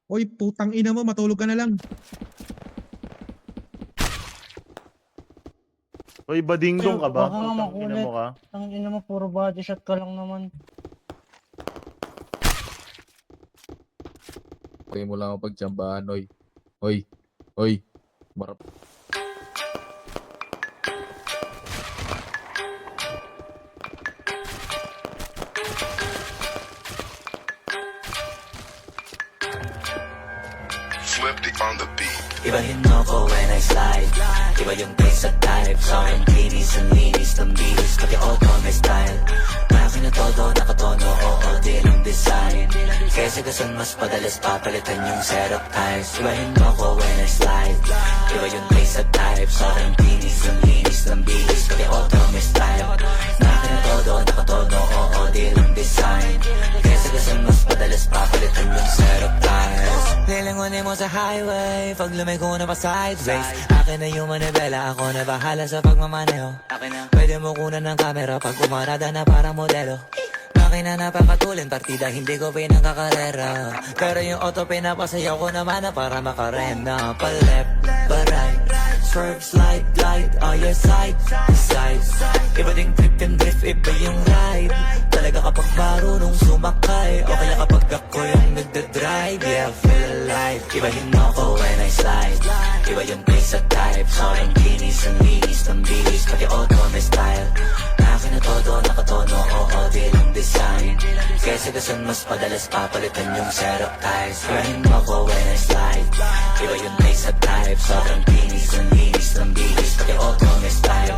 Oy, putang ina mo, matulog ka na lang. Hoy, badingdong ka ba? Huwag ka nga Putang ina makulit. mo ka. Ang ina mo, puro body shot ka lang naman. Tayo mo lang ang pagtsambahan, oy. Oy, oy. Marap. Flipped it on the beat. Ibahin mo ko when I slide. Iba yung taste at type. Sa akin kinis ang linis ng bihis. Pati auto may style. Akin na todo, nakatono, oo, di lang design. Kesa gasan mas padalas papalitan yung setup ties. Ibahin mo ko when I slide. Iba yung taste at type. Sa akin kinis ang linis ng bihis. Pati auto may style. Akin na todo, nakatono, oo, di lang design. Kesa gasan mas padalas papalitan yung setup ties. Lilangunin mo sa highway, pag lumiko na pa sideways. Akin na yung manibela, ako na bahala sa pagmamaneho. Pwede mo kunan ng camera pag umarada na parang modelo. Akin na napakatulin, partida hindi ko pinangkakarera. Pero yung auto pinapasayaw ko naman na para makarena. Pa left, pa right, swerve, slide, glide, on your side, side. Iba ding trip and drift, iba yung ride. Talaga kapag marunong sumakay, o kaya kapag ako yung nagdadrive. Yeah, feel alive. Ibahin mo ko when I slide. Iba yung pace at type. Sa aking kinis ang linis ng bihis. Pati auto may style. Akin na todo, nakatono, oo, di lang design. Kesa gasan mas padalas papalitan yung setup ties. Ibahin mo ko when I slide. Iba yung pace at type. Sa aking kinis ang linis ng bihis. Pati auto may style.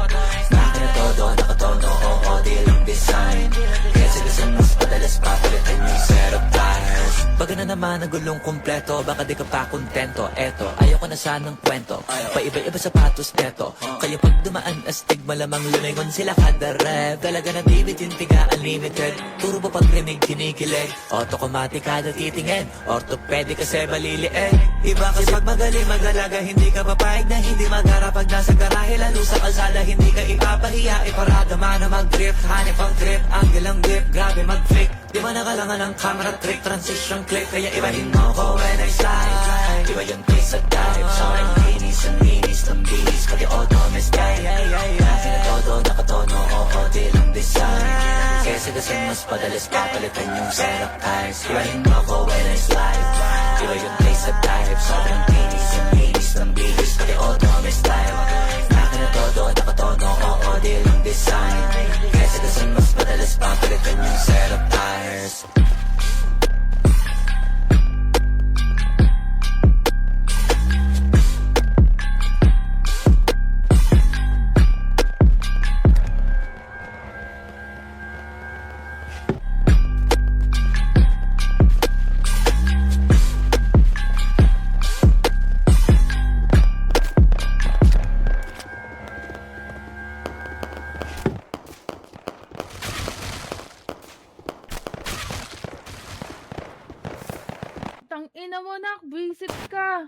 Akin na todo, nakatono, oo, di lang design. Kesa gasan mas padalas papalitan yung setup ties. Pag na naman ang gulong kumpleto, baka di ka pa kontento. Eto, ayoko na sanang kwento. Paiba-iba sapatos neto. Kaya pag dumaan astig, malamang lumingon sila kada rev. Talaga na David yung tiga unlimited. Turo ba pag rinig kinikilig? Automatic kada titingin. Orthopedic kasi maliliit. Iba kasi pag magaling magalaga, hindi ka papayag na hindi magharap. Pag nasa garahe, lalo sa kalsada, hindi ka ipapahiya. Iparada man na mag-drift, hanip ang trip, angle ang grip, grabe mag-flick. Di ba nakalangan ng camera trick, transition click. Kaya ibahin mo ko when I slide. Iba yung taste at type. Sa aking kinis ang linis ng bihis. Pati auto may style. Akin na todo, nakatono, oo, di lang design. Kesa gasan mas padalas papalitan yung setup ties. Ibahin mo ko when I slide. Iba yung taste at type. Sa aking kinis ang linis ng bihis. Pati auto may style. Akin na todo, nakatono, oo, di lang design. Kesa gasan mas padalas papalitan yung setup ties. Tang ina mo nak, visit ka.